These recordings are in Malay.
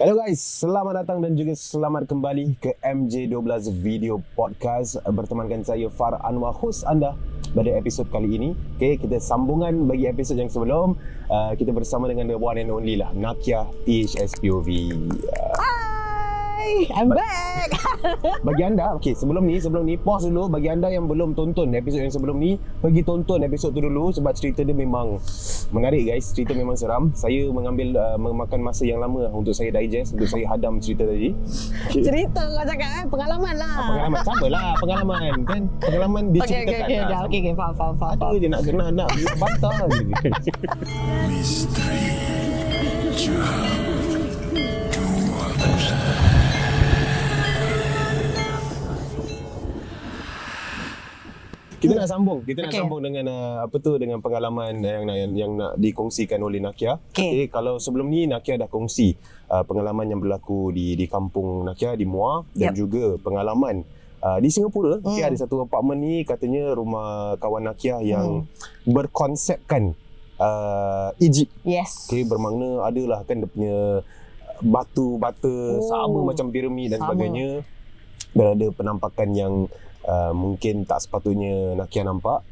Hello guys, selamat datang dan juga selamat kembali ke MJ12 Video Podcast. Bertemankan saya Far Anwar, host anda pada episod kali ini. Okay, kita sambungan bagi episod yang sebelum. Kita bersama dengan the one and only lah, Naqiah THSPOV. Hi, I'm back. Bagi anda, okay, sebelum ni pause dulu. Bagi anda yang belum tonton episod yang sebelum ni, pergi tonton episod tu dulu sebab cerita dia memang menarik guys. Cerita memang seram. Saya memakan masa yang lama untuk saya digest, untuk saya hadam cerita tadi. Okay. Cerita kau cakap kan, pengalaman lah. Pengalaman sama lah, pengalaman kan. Pengalaman diceritakan lah. Okay, faham. Ada je nak bantah je. Misteri Kita nak sambung dengan dengan pengalaman yang nak dikongsikan oleh Naqiah. Okay, kalau sebelum ni Naqiah dah kongsi pengalaman yang berlaku di kampung Naqiah di Muar dan juga pengalaman di Singapura. Okay, ada satu apartmen ni katanya rumah kawan Naqiah yang berkonsepkan Egypt. Yes. Okay, bermakna adalah kan dia punya batu bata sama macam piramid dan sebagainya. Dan ada penampakan yang mungkin tak sepatutnya Naqiah nampak.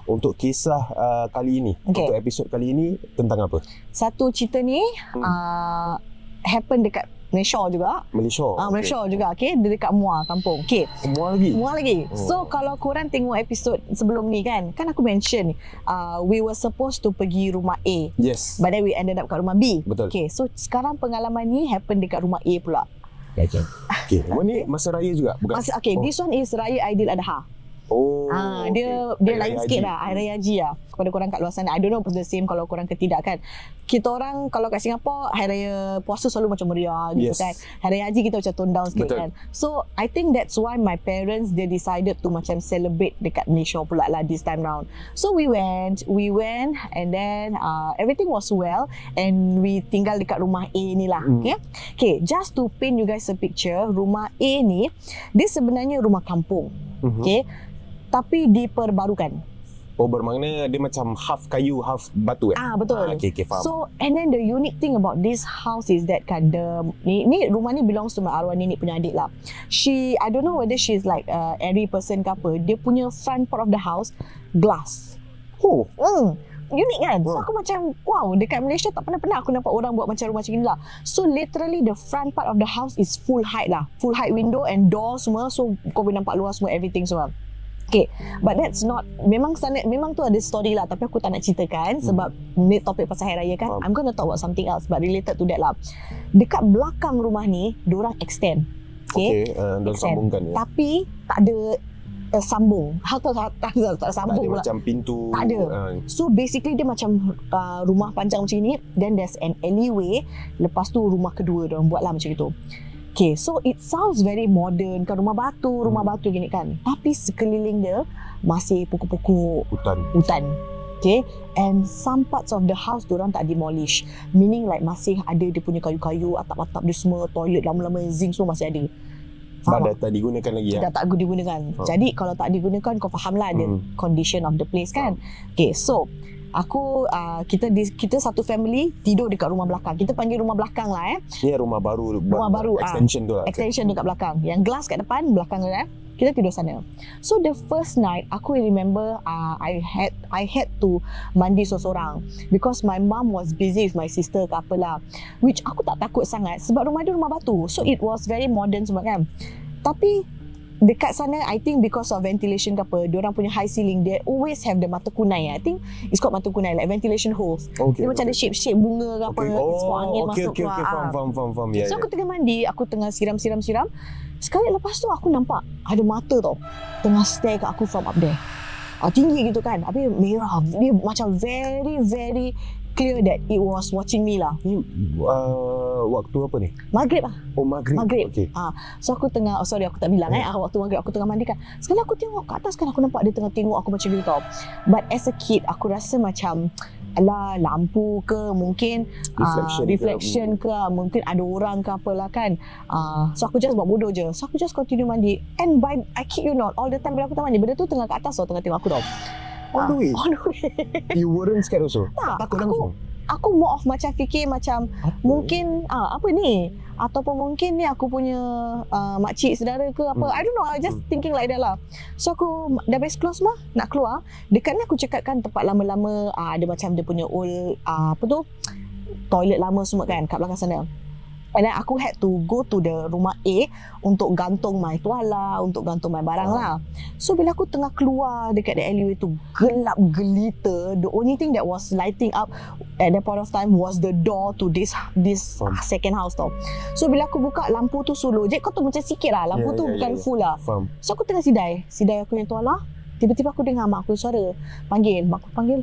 Untuk kisah kali ini, untuk episod kali ini tentang apa? Satu cerita ni happen dekat Malaysia juga. Malaysia juga. Okay, dia dekat Muar kampung. Okay. Muar lagi. So kalau korang tengok episod sebelum ni kan aku mention we were supposed to pergi rumah A. Yes. But then we ended up kat rumah B. Betul. Okay, so sekarang pengalaman ni happen dekat rumah A pula. Okay, ni masa raya juga bukan? This one is Raya Aidiladha. Dia lain sikit lah, Hari Raya Haji lah. Kepada korang kat luar sana, I don't know the same kalau korang ke tidak kan. Kita orang kalau kat Singapore, Hari Raya puasa selalu macam meriah gitu kan. Hari Raya Haji kita macam tone down sikit kan. So I think that's why my parents they decided to macam celebrate dekat Malaysia pula lah this time round. So we went and then everything was well and we tinggal dekat rumah A ni lah. Okay, just to paint you guys a picture, rumah A ni dia sebenarnya rumah kampung. Okay, tapi diperbarukan. Bermakna dia macam half kayu, half batu betul. Okay, faham. So, and then the unique thing about this house is that kan, ni rumah ni belongs to my arwah nenek punya adik lah. I don't know whether she's like airy person ke apa. Dia punya front part of the house, glass. Unik kan? So aku macam, wow, dekat Malaysia tak pernah aku nampak orang buat macam rumah macam ni lah. So literally the front part of the house is full height lah. Full height window and door semua. So kau boleh nampak luar semua, everything semua. Okay, but that's not, memang tu ada story lah, tapi aku tak nak ceritakan sebab ni topik pasal Hari Raya kan. I'm gonna talk about something else but related to that lah. Dekat belakang rumah ni, diorang extend. Okay, dan sambungkan. Tapi tak ada sambung. Tak sambung pula. Macam pintu. Tak ada. So basically dia macam rumah panjang macam ni, then there's an alleyway. Lepas tu rumah kedua diorang buat lah macam itu. Okay, so it sounds very modern kan, rumah batu gini kan. Tapi sekeliling dia masih pokok-pokok, hutan. Okay, and some parts of the house diorang tak demolish. Meaning like masih ada dia punya kayu-kayu, atap-atap dia semua, toilet lama-lama, zinc semua masih ada. Dah tak digunakan lagi Dah tak digunakan. Jadi kalau tak digunakan, kau faham lah the condition of the place kan. Okay, so kita satu family tidur dekat rumah belakang. Kita panggil rumah belakang lah Ni rumah baru. Extension tu lah. Extension dekat belakang. Yang glass kat depan, belakang tu kita tidur sana. So the first night aku remember I had to mandi seorang because my mom was busy with my sister ke apalah, which aku tak takut sangat sebab rumah dia rumah batu. So it was very modern semua kan. Tapi dekat sana, I think because of ventilation ke apa, diorang punya high ceiling, they always have the mata kunai. I think it's called mata kunai, like ventilation holes. Dia macam ada shape bunga ke apa. It's for angin masuk keluar. Faham. So aku tengah mandi, aku tengah siram. Sekali lepas tu aku nampak ada mata tau, tengah stare kat aku from up there. Tinggi gitu kan, habis merah. Dia macam very, very clear that it was watching me lah. Waktu apa ni? Maghrib lah. Maghrib. Okay. So aku tengah, aku tak bilang waktu maghrib aku tengah mandi kan. Sekali aku tengok kat atas kan, aku nampak dia tengah tengok aku macam gitu tau. But as a kid, aku rasa macam alah lampu ke, mungkin reflection ke, mungkin ada orang ke apalah kan. So aku just buat bodoh je. So aku just continue mandi. And I kid you not, all the time bila aku tengah mandi, benda tu tengah kat atas tau, tengah tengok aku tau. On the way? On the way. You weren't scared also? Tak, takut langsung? aku more of macam fikir macam Apa? mungkin apa ni, ataupun mungkin ni aku punya makcik saudara ke apa. I don't know, I just thinking like that lah. So aku dah best close mah, nak keluar, dekat ni aku cakap kan tempat lama-lama ada macam dia punya old apa tu, toilet lama semua kan kat belakang sana. And then aku had to go to the rumah A untuk gantung my tuala, untuk gantung my barang lah. So bila aku tengah keluar dekat the alleyway tu, gelap gelita. The only thing that was lighting up at that point of time was the door to this second house tau. So bila aku buka lampu tu slow je, kau tu macam sikit lah, lampu tu bukan full lah. So aku tengah sidai aku punya tuala. Tiba-tiba aku dengar mak aku suara panggil, mak aku panggil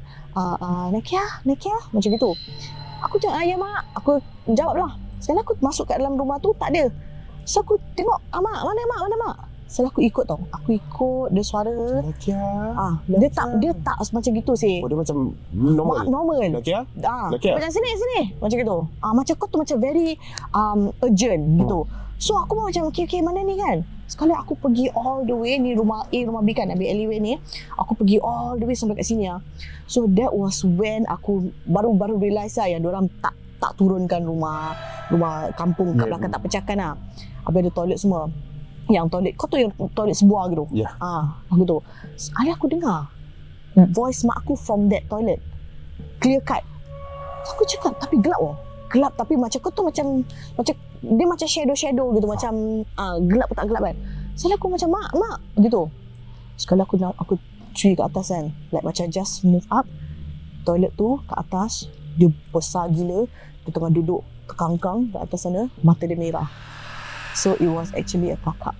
Naqiah, macam gitu. Aku cakap, ya mak, aku jawab lah. Setelah aku masuk kat dalam rumah tu, tak ada. So aku tengok, mak, mana mak? Setelah aku ikut tau, aku ikut dia suara. Naqiah. Dia tak macam gitu sih. Oh, dia macam normal. Naqiah? Naqiah? Macam sini. Macam gitu. Macam kau tu macam very urgent gitu. So aku pun macam, okay, mana ni kan? Sekali aku pergi all the way, ni rumah A, rumah B kan, ambil alleyway ni. Aku pergi all the way sampai kat sini lah. So that was when aku baru realise lah yang diorang tak turunkan rumah kampung kat belakang, tak pecahkan lah. Habis ada toilet semua. Yang toilet, kau tu yang toilet sebuah gitu. Aku tu. Sekali aku dengar voice mak aku from that toilet. Clear cut. Aku cakap, tapi gelap oh. Gelap tapi macam kau tu macam dia macam shadow gitu, macam gelap tak gelap kan. Sekali aku macam mak gitu. Sekali aku cuci ke atas kan, like macam just move up. Toilet tu ke atas, dia besar gila. Dia tengah duduk terkangkang kat atas sana, mata dia merah. So it was actually a kakak.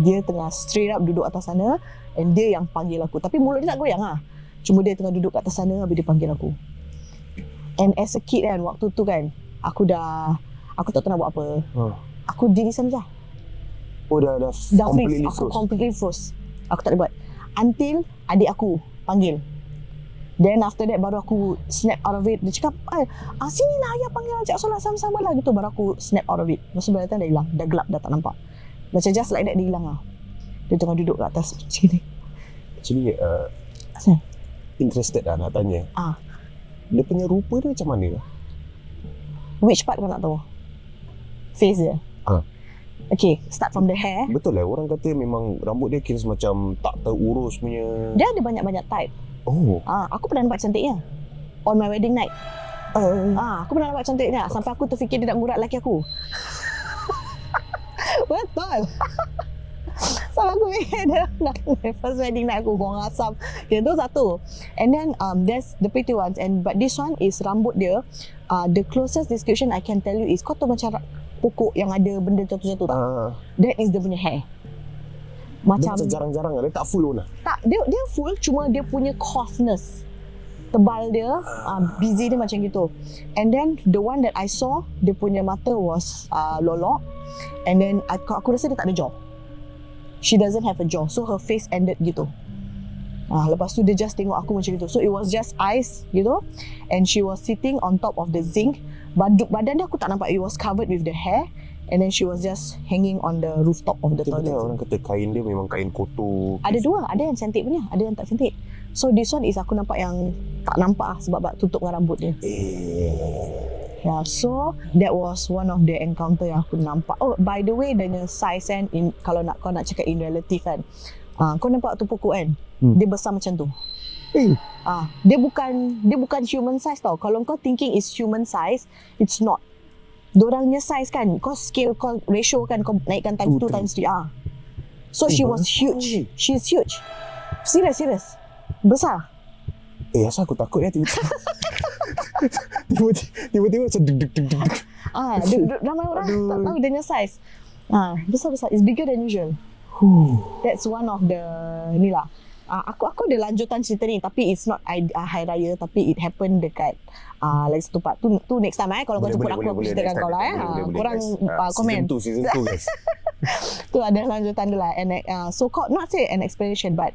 Dia tengah straight up duduk atas sana, and dia yang panggil aku. Tapi mulut dia tak goyang lah. Cuma dia tengah duduk kat atas sana, habis dia panggil aku. And as a kid kan, waktu tu kan, aku tak tahu nak buat apa. Aku diri sana je. Oh, dah completely freeze. Aku froze. completely froze. Aku tak ada buat. Until adik aku panggil. Then after that baru aku snap out of it. Dia cakap, sini lah ayah panggil ajak solat sama-sama lah gitu. Baru aku snap out of it. Lepas tu bila datang dah hilang. Dah gelap, dah tak nampak. Macam just like that dia hilang lah. Dia tengah duduk kat atas macam ni. Actually, interested lah nak tanya. Dia punya rupa dia macam mana? Which part kau nak tahu? Face dia? Okay, start from the hair. Betul lah, orang kata memang rambut dia kira macam tak terurus punya. Dia ada banyak-banyak type. Oh. Aku pernah nampak cantiknya on my wedding night. Aku pernah nampak cantiknya sampai aku terfikir dia nak ngurat laki aku. Betul. Sampai aku fikir dia nak first wedding night aku buang asap. Itu satu. And then there's the pretty ones, but this one is rambut dia. The closest description I can tell you is kau tahu macam pokok yang ada benda jatuh-jatuh tak? That is dia punya hair. Macam dia jarang-jarang dia tak full pun lah. Tak, dia full, cuma dia punya coarseness, tebal dia, busy dia macam gitu. And then the one that I saw, dia punya mata was lolok. And then aku rasa dia tak ada jaw. She doesn't have a jaw, so her face ended gitu. Lepas tu dia just tengok aku macam gitu. So it was just eyes gitu. And she was sitting on top of the zinc. Badan dia aku tak nampak, it was covered with the hair. And then she was just hanging on the rooftop of the toilet. Orang kata kain dia memang kain kotor. Ada dua, ada yang cantik punya, ada yang tak cantik. So this one is aku nampak yang tak nampak lah sebab tutup dengan rambut dia. So that was one of the encounter yang aku nampak. Oh, by the way, dia size kan, kalau kau nak cakap in relative kan, kau nampak tu pokok kan, dia besar macam tu. Dia bukan human size tau. Kalau kau thinking is human size, it's not. Dorangnya size kan, kau scale, kau ratio kan, kau naikkan times 2 times 3. So she was huge. She's huge. Serious. Besar. Asal aku takut ya tiba-tiba. Tiba-tiba macam deg. Ramai orang tak tahu dia punya size. Besar. It's bigger than usual. That's one of the ni lah. Aku ada lanjutan cerita ni, tapi it's not hari raya, tapi it happened dekat lagi satu part. Tu next time kalau kau jemput aku ceritakan kau lah. Korang komen. Season 2 guys. Tu ada lanjutan dia lah. So not say an explanation, but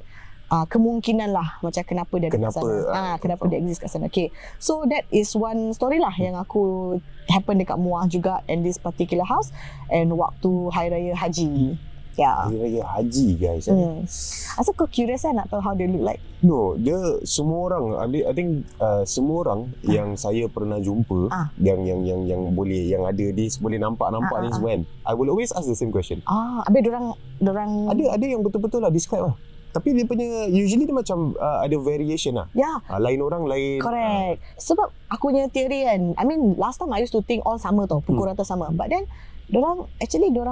kemungkinan lah macam kenapa dia ada kat sana. Kenapa dia exist kat sana. Okay. So that is one story lah yang aku happen dekat Muar juga, and this particular house, and waktu hari raya haji. Yeah. Raya haji guys. Asal kau curious kan nak tahu how they look like? No, dia semua orang, I think semua orang yang saya pernah jumpa yang boleh, yang ada dia boleh nampak ni semua kan. I will always ask the same question. Habis dorang ada yang betul-betul lah describe lah. Tapi dia punya usually dia macam ada variation lah. Ya. Lain orang lain. Correct. Sebab aku punya theory kan, I mean last time I used to think all sama tau, pukul rata sama. But then dorang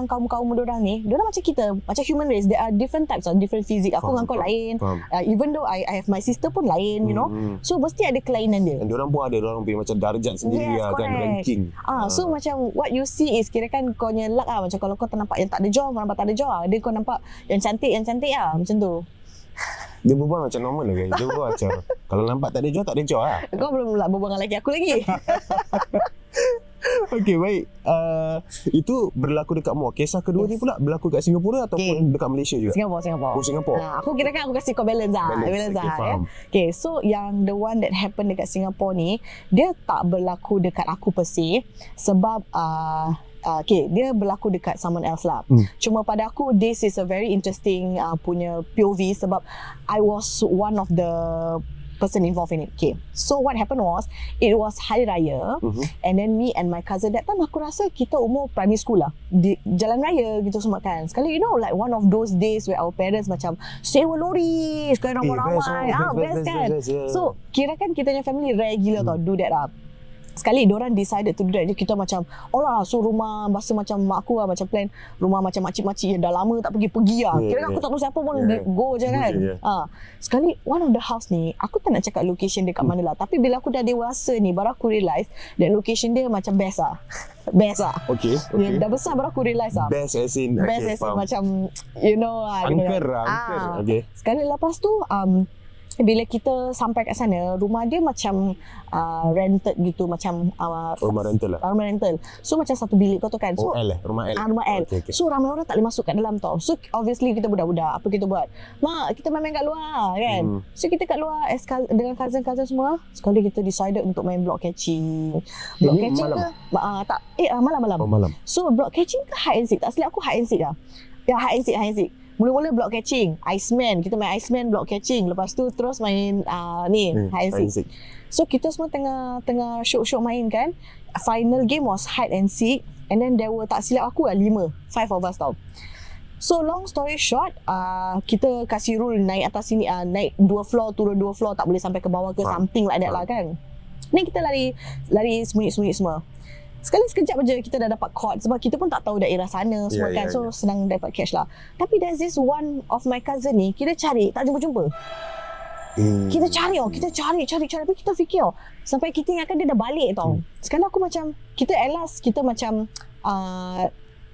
kaum-kaum dorang ni, dorang macam kita, macam human race, there are different types of different physique. Aku dengan kau lain. Even though I have my sister pun lain, you know. So mesti ada kelainan dia. Dan dorang pun ada dorang punya macam darjat sendiri lah kan, ranking. So macam what you see is kirakan kau punya luck lah. Macam kalau kau ternampak yang tak ada jaw, kau nampak tak ada jaw. Dia kau nampak yang cantik lah, macam tu. Dia berbual macam normal lah guys. Dia berbual macam kalau nampak tak ada jaw lah. Kau belum lah berbual dengan lelaki aku lagi. Okay, baik. Itu berlaku dekat Muar. Kisah kedua ni pula berlaku dekat Singapura ataupun dekat Malaysia juga? Singapura. Oh, Singapura. Aku kirakan aku kasih kau balance lah. Faham. Okay, so yang the one that happened dekat Singapura ni, dia tak berlaku dekat aku per se. Sebab dia berlaku dekat someone else lah. Cuma pada aku, this is a very interesting punya POV sebab I was one of the person involved in it. Okay, so what happened was, it was Hari Raya, and then me and my cousin, that time aku rasa kita umur primary school lah, di jalan raya gitu semua kan. Sekali, you know, like one of those days where our parents macam sewa lori sekali ramai-ramai. Best kan. So kirakan kita punya family rare gila tau do that lah. Sekali diorang decided to do that. Kita macam so rumah bahasa macam mak aku lah, macam plan rumah macam makcik-makcik yang dah lama tak pergi-pergi lah. Kira aku tak tahu siapa pun go je kan. Sekali one of the house ni, aku tak nak cakap location dia kat mana lah, tapi bila aku dah dewasa ni baru aku realise that location dia macam best lah. Okay. Dah besar baru aku realise lah. Best as in macam you know lah. Angker. Okay. Sekali lepas tu bila kita sampai kat sana, rumah dia macam rented gitu, macam rumah rental lah. Rumah rental. So macam satu bilik kau tu kan. So, rumah L. Rumah L. Okay. So ramai orang tak boleh masuk kat dalam tau. So obviously kita budak-budak, apa kita buat? Mak, kita main kat luar kan. So kita kat luar dengan cousin-cousin semua. Sekali kita decided untuk main block catching. Block catching malam? Malam. Malam. So block catching ke hide and seek? Tak silap aku hide and seek lah. Ya, hide and seek. Mula-mula block catching, Iceman. Kita main Iceman, block catching. Lepas tu terus main hide and seek. So kita semua tengah syok-syok main kan. Final game was hide and seek. And then there were, tak silap aku lah, 5 of us tau. So long story short, kita kasih rule naik atas sini, naik 2 floor, turun 2 floor, tak boleh sampai ke bawah ke something like that lah kan. Ni kita lari sembunyi-sembunyi semua. Sekali sekejap aja kita dah dapat caught sebab kita pun tak tahu daerah sana semua kan. So senang dapat catch lah. Tapi there's this one of my cousin ni, kita cari tak jumpa-jumpa. Kita cari tapi kita fikir sampai kita ingatkan dia dah balik tau. Sekali aku macam kita macam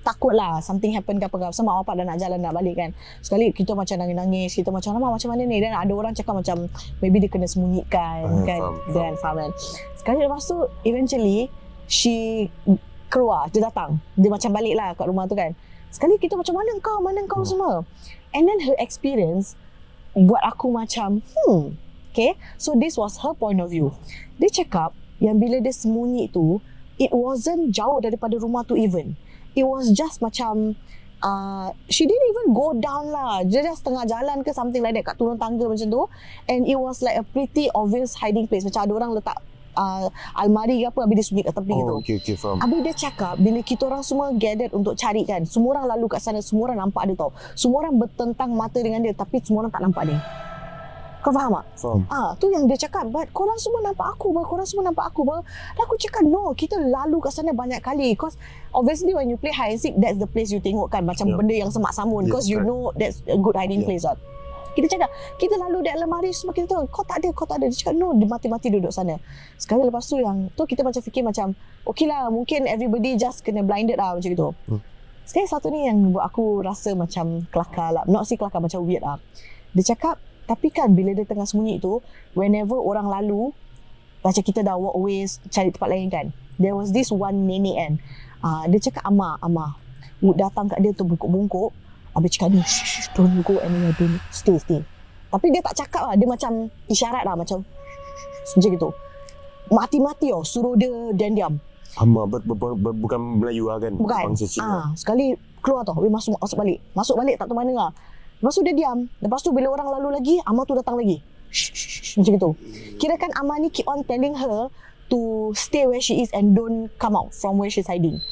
takut lah something happen ke apa sama bapak dah nak jalan nak balik kan. Sekali kita macam nangis, kita macam macam mana ni, dan ada orang cakap macam maybe dia kena sembunyikan kan. Dan faham. Sekali lepas tu eventually she keluar, dia datang. Dia macam balik lah kat rumah tu kan. Sekali kita macam mana kau semua. And then her experience buat aku macam okay. So this was her point of view. Dia cakap yang bila dia sembunyi tu, it wasn't jauh daripada rumah tu even. It was just macam she didn't even go down lah. Dia just tengah jalan ke something like that, kat turun tangga macam tu. And it was like a pretty obvious hiding place. Macam ada orang letak almari ke apa, habis dia sembunyi kat tepi gitu. Okay, faham. Habis dia cakap bila kita orang semua gathered untuk cari kan, semua orang lalu kat sana, semua orang nampak dia tau. Semua orang bertentang mata dengan dia, tapi semua orang tak nampak dia. Kau faham tak? Faham. Tu yang dia cakap, but korang semua nampak aku. Dan aku cakap no, kita lalu kat sana banyak kali. Because obviously when you play hide and seek, that's the place you tengok kan, macam benda yang semak samun. Because you know that's a good hiding place right. Kita cakap, kita lalu di almari semua, kita tengok, kau tak ada. Dia cakap, no, dia mati-mati duduk sana. Sekali lepas tu yang tu kita macam fikir macam, okay lah, mungkin everybody just kena blinded lah macam gitu. Sekali satu ni yang buat aku rasa macam kelakar lah. Not say kelakar, macam weird lah. Dia cakap, tapi kan bila dia tengah sembunyi tu, whenever orang lalu, macam kita dah walk away, cari tempat lain kan. There was this one nenek kan. Dia cakap, Amah. Datang kat dia tu bungkuk-bungkuk. Habis cakap ni, don't go anywhere, don't stay. Tapi dia tak cakap lah, dia macam isyarat lah, macam gitu. Mati-mati suruh dia dan diam. Ama bukan Melayu lah kan? Bukan. Bangsa Cina. Sekali keluar tau, masuk balik. Masuk balik tak tahu mana lah. Lepas tu dia diam. Lepas tu bila orang lalu lagi, Ama tu datang lagi. Shh, macam itu. Kira kan Ama ni keep on telling her to stay where she is and don't come out from where she's hiding.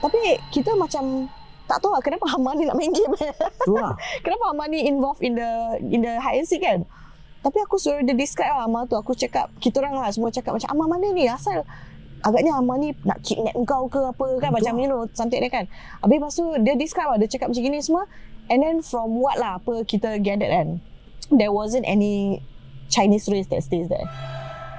Tapi kita macam tak tahu lah kenapa Ama ni nak main game. Tu lah. Kenapa Ama ni involved in the hide and seek kan. Tapi aku suruh dia describe lah Ama tu. Aku cakap, kita orang lah semua cakap macam Ama mana ni asal agaknya Ama ni nak kidnap kau ke apa kan, macam cantik dia kan. Habis lepas tu dia describe lah, dia cakap macam gini semua. And then from what lah apa kita gathered kan, there wasn't any Chinese race that stays there,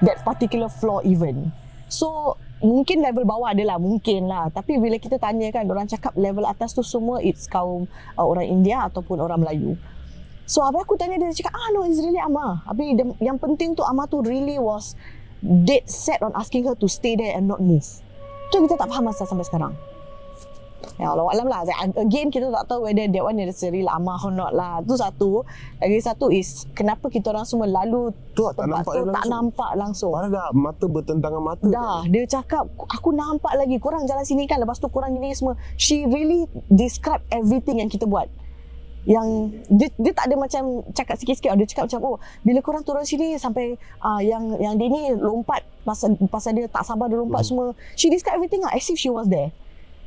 that particular floor even. So mungkin level bawah adalah mungkin lah, tapi bila kita tanya kan, orang cakap level atas tu semua it's kaum orang India ataupun orang Melayu. So habis aku tanya dia, cakap no, it's really Ama. Habis yang penting tu Ama tu really was dead set on asking her to stay there and not move. Tu kita tak faham asal sampai sekarang. Ya Allah alam lah. Again kita tak tahu whether that one is real Ama or not lah. Tu satu. Lagi satu is kenapa kita orang semua lalu tempat tu tak nampak langsung. Mana dah mata bertentangan mata. Dah, dia cakap aku nampak lagi korang jalan sini kan, lepas tu korang gini semua. She really describe everything yang kita buat. Yang dia tak ada macam cakap sikit-sikit. Dia cakap macam bila korang turun sini sampai yang dia ni lompat pasal dia tak sabar dia lompat semua. She describe everything lah as if she was there.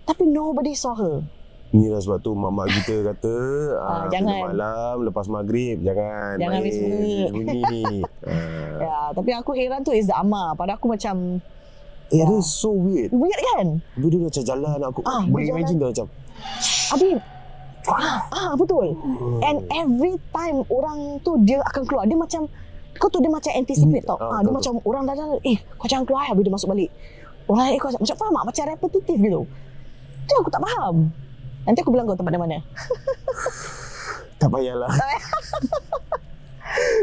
Tapi nobody saw her. Inilah sebab tu mak-mak kita kata jangan malam lepas maghrib jangan main sembunyi. Ya, tapi aku heran tu is the Ama. Pada aku macam that is so weird. Weird kan? Dia macam jalan aku boleh imagine tu macam Habis betul. And every time orang tu dia akan keluar, dia macam kau tu dia macam anticipate tau. Dia macam orang dah jalan, kau jangan keluar habis dia masuk balik. Orang kau macam faham tak? Macam repetitif gitu. Tu aku tak faham. Nanti aku bilang kau tempat mana. Tak payahlah.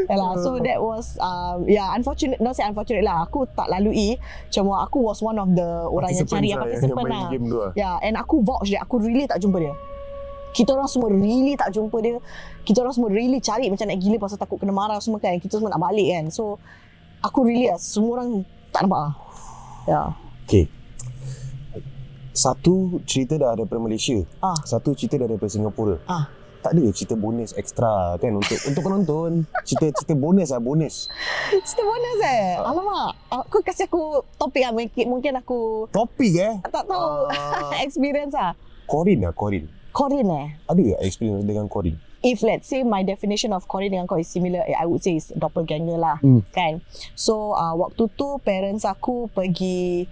Yalah, so that was unfortunate. Not say unfortunate lah. Aku tak lalui. Cuma aku was one of the orang yang cari participant lah. Ya, and aku vouch dia. Aku really tak jumpa dia. Kita orang semua really tak jumpa dia. Kita orang semua really cari macam nak gila pasal takut kena marah semua kan. Kita semua nak balik kan. So aku really semua orang tak nampak lah. Ya. Okay. Satu cerita dah ada daripada Malaysia. Satu cerita dah ada daripada Singapura. Tak ada cerita bonus ekstra kan untuk penonton. Cerita bonus lah, bonus. Cerita bonus alamak. Aku kasih aku topik lah. Mungkin aku topik tak tahu. Experience lah. Korin ada ke experience dengan Korin? If let's say my definition of Korin dengan kau is similar, I would say is doppelganger lah. Kan. So waktu tu parents aku pergi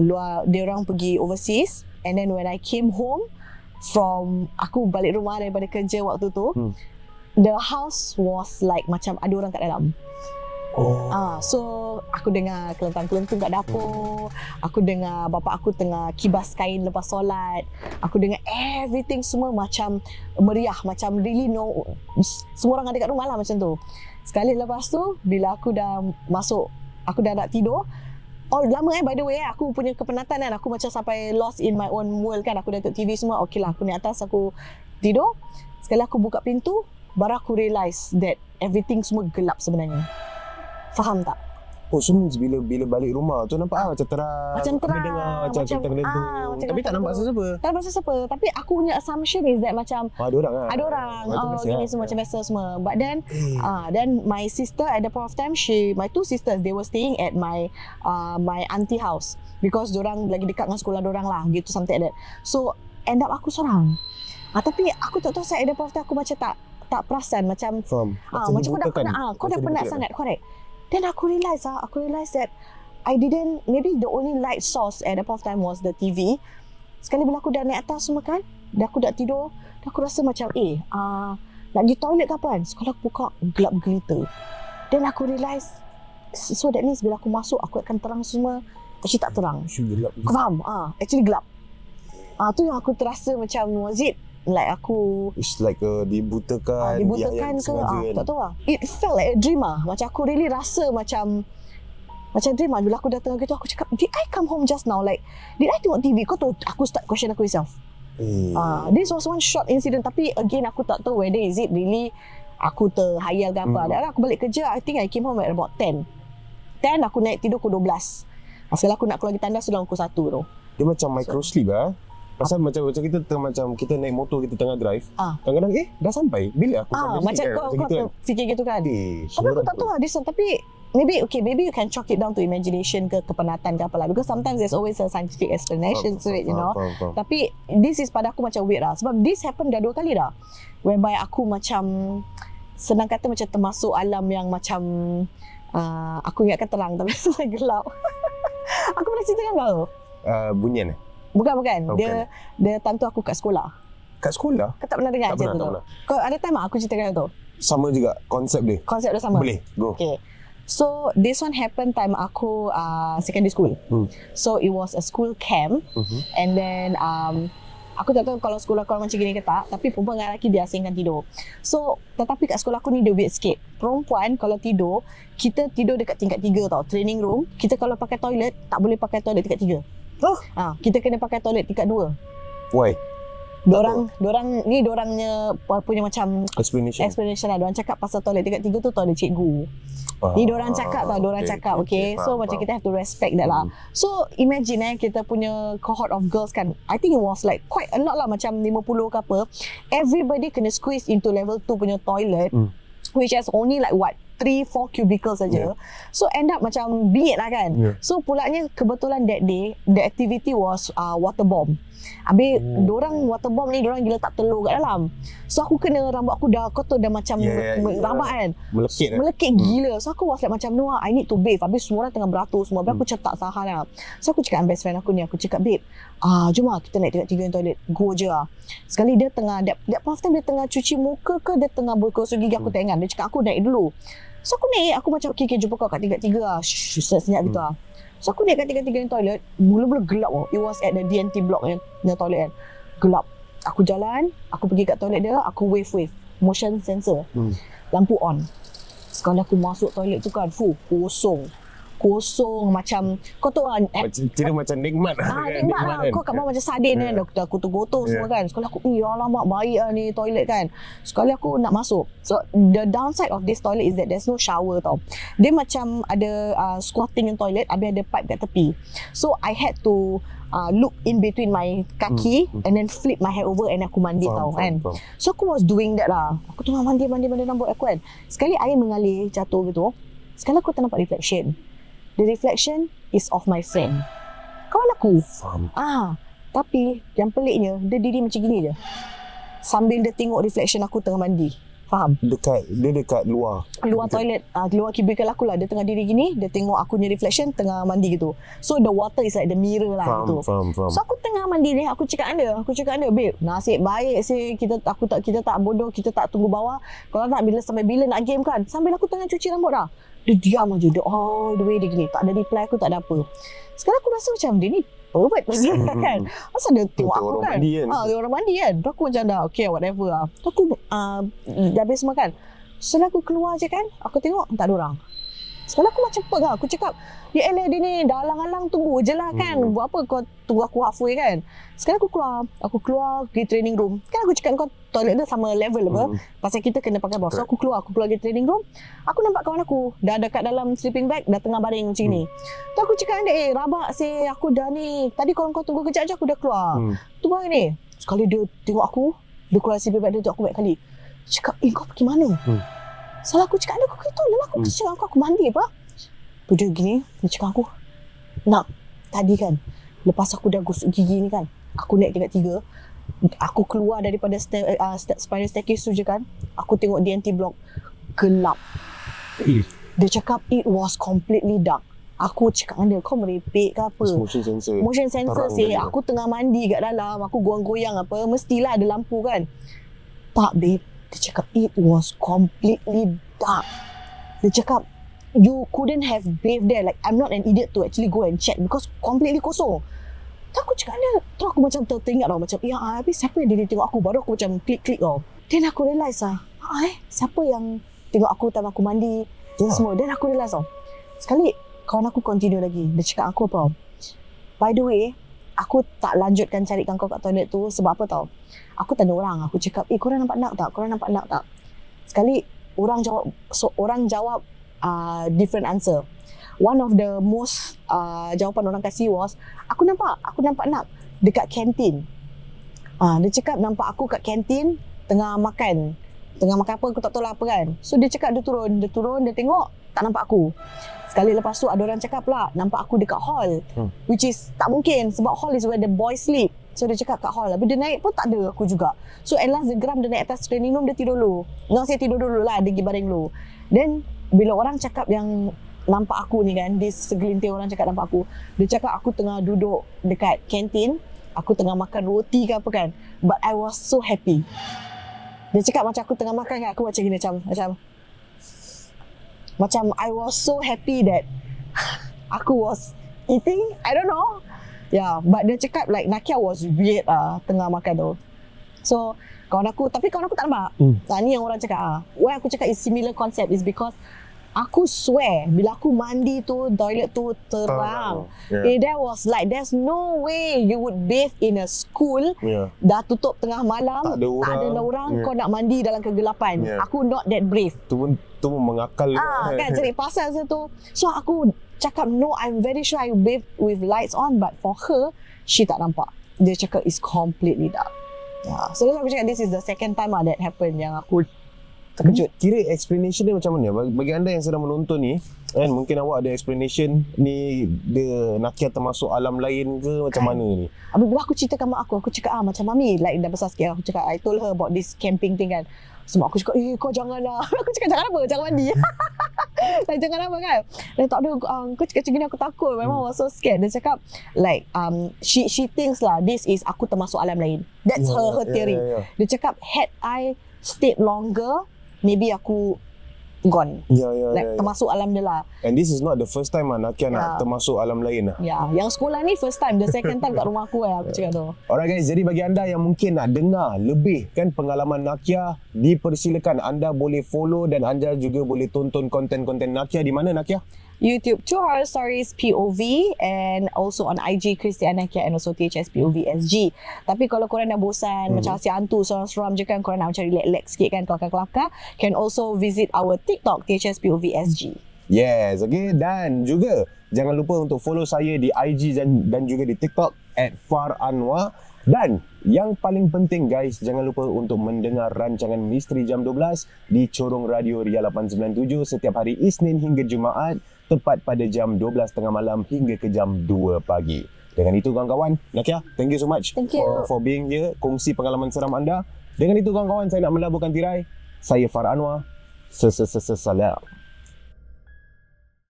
luar, dia orang pergi overseas, and then when I came home from, aku balik rumah daripada kerja waktu tu, the house was like macam ada orang kat dalam. So aku dengar kelentang-kelentung kat dapur, aku dengar bapak aku tengah kibas kain lepas solat, aku dengar everything semua macam meriah, macam really semua orang ada kat rumah lah macam tu. Sekali lepas tu bila aku dah masuk, aku dah nak tidur. Lama by the way aku punya kepenatan kan, aku macam sampai lost in my own world kan. Aku dah tengok TV semua, okey lah aku naik atas, aku tidur. Sekali aku buka pintu, baru aku realise that everything semua gelap sebenarnya. Faham tak? So means bila balik rumah tu nampak macam terang. Macam terang. Dengar macam kelentang-kelentang. Tapi tak nampak sesiapa. Tak nampak sesiapa. Tapi aku punya assumption is that macam ada orang lah. Ada orang. Gini semua macam biasa semua. But then then my sister at the point of time, my two sisters, they were staying at my auntie house because diorang lagi dekat dengan sekolah diorang lah, gitu, something like that. So end up aku seorang. Tapi aku tak tahu saya at the point of time aku macam tak perasan macam macam kau dah penat sangat, correct. Then aku realise that I didn't, maybe the only light source at that point of time was the TV. Sekali bila aku dah naik atas semua kan, dah aku dah tidur, dah aku rasa macam nak pergi toilet ke apa kan. Sekali aku buka, gelap gelita. Then aku realise, so that means bila aku masuk, aku akan terang semua. Actually tak terang. Kau faham? Actually gelap. Tu yang aku terasa macam, was it like aku, it's like dibutakan ke tak tahu lah. It felt like a dream lah. Macam aku really rasa macam dream lah. Bila aku datang gitu, aku cakap, did I come home just now? Like, did I tengok TV? Kau tahu, aku start question aku myself. This was one short incident. Tapi again, aku tak tahu whether is it really aku terhayal ke apa. Dan aku balik kerja, I think I came home at about 10. Aku naik tidur pukul 12. Sekali aku nak keluar pergi tandas sudah pukul 1 tu. Dia macam micro sleep lah. Pasal macam kita tengah macam kita naik motor, kita tengah drive. Kadang-kadang dah sampai. Bila aku sampai macam sini, kau gitu kan. fikir gitu kan. Tapi aku tak tahu lah this one. Tapi maybe you can chalk it down to imagination ke kepenatan ke apalah, because sometimes there's always a scientific explanation to it, you know. Tapi this is pada aku macam weird lah, sebab this happen dah 2 kali dah, whereby aku macam senang kata macam termasuk alam yang macam aku ingatkan terang tapi sebenarnya gelap. Aku pernah cerita dengan kau Bunyian Bukan. Dia tantu aku kat sekolah. Kat sekolah? Kau tak pernah dengar cerita tu? Kau ada time aku ceritakan tu? Sama juga konsep dia. Konsep dia sama? Boleh, go. Okay. So this one happened time aku secondary school. So it was a school camp. And then aku tak tahu kalau sekolah kau macam gini ke tak, tapi perempuan dengan lelaki dia asingkan tidur. So tetapi kat sekolah aku ni dia weird sikit. Perempuan kalau tidur, kita tidur dekat tingkat 3 tau, training room. Kita kalau pakai toilet, tak boleh pakai toilet tingkat 3. Kita kena pakai toilet tingkat 2. Why? Dorangnya punya macam explanation lah. Dorang cakap pasal toilet tingkat 3 tu toilet cikgu. Ni dorang cakap tau, dorang cakap, okay. So macam kita have to respect that lah. So imagine kita punya cohort of girls kan, I think it was like quite a lot lah, macam 50 ke apa. Everybody kena squeeze into level 2 punya toilet, which has only like 3-4 cubicles saja. So end up macam bingit lah kan. So pulaknya kebetulan that day the activity was water bomb. Habis dorang water bomb ni, dorang gila tak telur kat dalam. So aku kena, rambut aku dah kotor, dah macam rabak kan, melekit gila. So aku was like macam, no, I need to bathe. Habis semua orang tengah beratur semua. Habis aku macam tak tahan lah. So aku cakap dengan best friend aku ni, aku cakap, babe, jom lah kita naik tingkat 3 toilet, go je lah. Sekali dia tengah, that point of time dia tengah cuci muka ke, dia tengah bergosok gigi, aku tak ingat. Dia cakap aku naik dulu. So aku naik, aku macam okay jumpa kau kat tingkat 3 lah. Senyap gitu lah. So aku naik kat tingkat 3 toilet, mula-mula gelap tau. It was at the DNT block yang toilet kan. Gelap. Aku jalan, aku pergi kat toilet dia, aku wave. Motion sensor. Lampu on. Sekali aku masuk toilet tu kan, kosong macam kau tahu kira macam nikmat nikmat lah. Kau kat bawah macam sardin kan, aku tergotor semua kan. Sekali aku alamak baik lah ni toilet kan. Sekali aku nak masuk, so the downside of this toilet is that there's no shower tau. Dia macam ada squatting in toilet, habis ada pipe kat tepi. So I had to look in between my kaki and then flip my head over and aku mandi kan. So aku was doing that lah. Aku tengah mandi rambut aku kan. Sekali air mengalir jatuh gitu. Sekali aku ternampak reflection. The reflection is of my friend, kawan aku. Tapi yang peliknya, dia diri macam gini je sambil dia tengok reflection aku tengah mandi. Faham? Dekat luar toilet, luar cubicle aku lah. Dia tengah diri gini, dia tengok aku punya reflection tengah mandi gitu. So the water is like the mirror lah gitu. Faham. So aku tengah mandi ni, aku cakap anda, babe, nasib baik sih kita tak bodoh, kita tak tunggu bawah. Kalau tak, sampai bila nak game kan. Sambil aku tengah cuci rambut dah, dia diam aja, dia all the way dia gini, tak ada reply aku, tak ada apa. Sekarang aku rasa macam dia ni pervert kan. Asal dia tengok aku kan. Dia orang mandi kan. Aku macam dah okay whatever lah. Aku dah habis semua kan. Setelah aku keluar je kan, aku tengok tak ada orang. Sekarang aku macam pek lah. Aku cakap, ya elah dia ni dah alang-alang, tunggu je lah kan. Buat apa kau tunggu aku halfway kan. Sekarang aku keluar pergi training room. Kan aku cakap kau toilet dia sama level apa. Pasal kita kena pakai bawah. So aku keluar pergi training room. Aku nampak kawan aku dah dekat dalam sleeping bag, dah tengah baring macam ni. Tu aku cakap dia, rabak sih, aku dah ni. Tadi kalau kau tunggu kejap je aku dah keluar. Tunggu ni. Sekali dia tengok aku, dia keluar sleeping bag, dia tengok aku baik kali. Cakap, kau pergi mana? Salah aku cakap, aku kata lah, aku cakap aku mandi apa? Dia gini, dia cakap aku, nak, tadi kan, lepas aku dah gosok gigi ni kan, aku naik tingkat 3, aku keluar daripada spiral staircase tu je kan, aku tengok DNT block, gelap. Dia cakap, it was completely dark. Aku cakap dengan dia, kau merepek ke apa? Motion sensor sih, aku tengah mandi kat dalam, aku goyang-goyang apa, mestilah ada lampu kan. Tak babe, dia cakap it was completely dark. Dia cakap you couldn't have bathed there. Like I'm not an idiot to actually go and check because completely kosong. Tak, aku cakap dia, terus aku macam teringat tau, macam habis siapa yang dia tengok aku. Baru aku macam klik tau. Then aku realise siapa yang tengok aku time aku mandi semua. Then aku realise tau, sekali kawan aku continue lagi. Dia cakap aku apa, by the way, aku tak lanjutkan carikan kau kat toilet tu sebab apa tau. Aku tanya orang, aku cakap, korang nampak nak tak? Sekali orang jawab different answer. one of the most jawapan orang kasih was, aku nampak nak dekat kantin. Dia cakap nampak aku kat kantin tengah makan apa aku tak tahu lah apa kan. So dia cakap dia turun, dia tengok tak nampak aku. Sekali lepas tu ada orang cakap pula nampak aku dekat hall, which is tak mungkin sebab hall is where the boys sleep. So dia cakap kat hall. Habis dia naik pun tak ada aku juga. So at last dia geram, dia naik atas training room, dia tidur dulu. Saya tidur dulu lah, dia pergi baring dulu. Then bila orang cakap yang nampak aku ni kan, dia segelintir orang cakap nampak aku, dia cakap aku tengah duduk dekat kantin, aku tengah makan roti ke apa kan, but I was so happy. Dia cakap macam aku tengah makan kan, aku macam gini, macam I was so happy that aku was eating, I don't know. Yeah, but dia cakap like Naqiah was weird tengah makan tu. So kawan aku tak nampak. Ni yang orang cakap why aku cakap is similar concept is because aku swear bila aku mandi tu toilet tu terang. There was like there's no way you would bathe in a school dah tutup tengah malam, tak ada orang kau nak mandi dalam kegelapan. Aku not that brave. Tu mengakal kan jadi pasal tu. So aku cakap no, I'm very sure I bathe with lights on, but for her she tak nampak. Dia cakap is completely dark. So aku cakap this is the second time that happened yang aku terkejut. Kira explanation dia macam mana? Bagi anda yang sedang menonton ni, kan mungkin awak ada explanation ni, dia Naqiah termasuk alam lain ke macam mana ni? Bila aku cerita kat mak aku cakap macam mami like dah besar sikit, aku cakap I told her about this camping thing kan. So mak aku cakap kau janganlah. Aku cakap jangan apa? Jangan mandi. Jangan apa kan? Dan tak ada kau cakap macam gini aku takut. Memang was so scared. Dia cakap like she thinks lah this is aku termasuk alam lain. That's her theory. Dia cakap had I stayed longer, maybe aku gone. Termasuk alam dia lah. And this is not the first time Naqiah nak termasuk alam lain lah. Yang sekolah ni first time, the second time kat rumah aku aku cakap tu. Alright guys, jadi bagi anda yang mungkin nak dengar lebih kan pengalaman Naqiah, dipersilakan anda boleh follow dan anda juga boleh tonton konten-konten Naqiah di mana Naqiah? YouTube 2 Horror Stories POV and also on IG Christian Naqiah and also THS POV SG. Tapi kalau korang dah bosan macam asyik hantu seram-seram je kan, korang nak macam relax sikit kan, kelakar-kelakar, can also visit our TikTok THS POV SG. Yes, okay. Dan juga jangan lupa untuk follow saya di IG dan juga di TikTok @FarAnwar. Dan yang paling penting guys, jangan lupa untuk mendengar rancangan Misteri jam 12 di Corong Radio Ria 897 setiap hari Isnin hingga Jumaat, tepat pada jam 12 tengah malam hingga ke jam 2 pagi. Dengan itu kawan-kawan, Naqiah, thank you so much for being here, kongsi pengalaman seram anda. Dengan itu kawan-kawan, saya nak melaburkan tirai. Saya FarAnwar. Salam.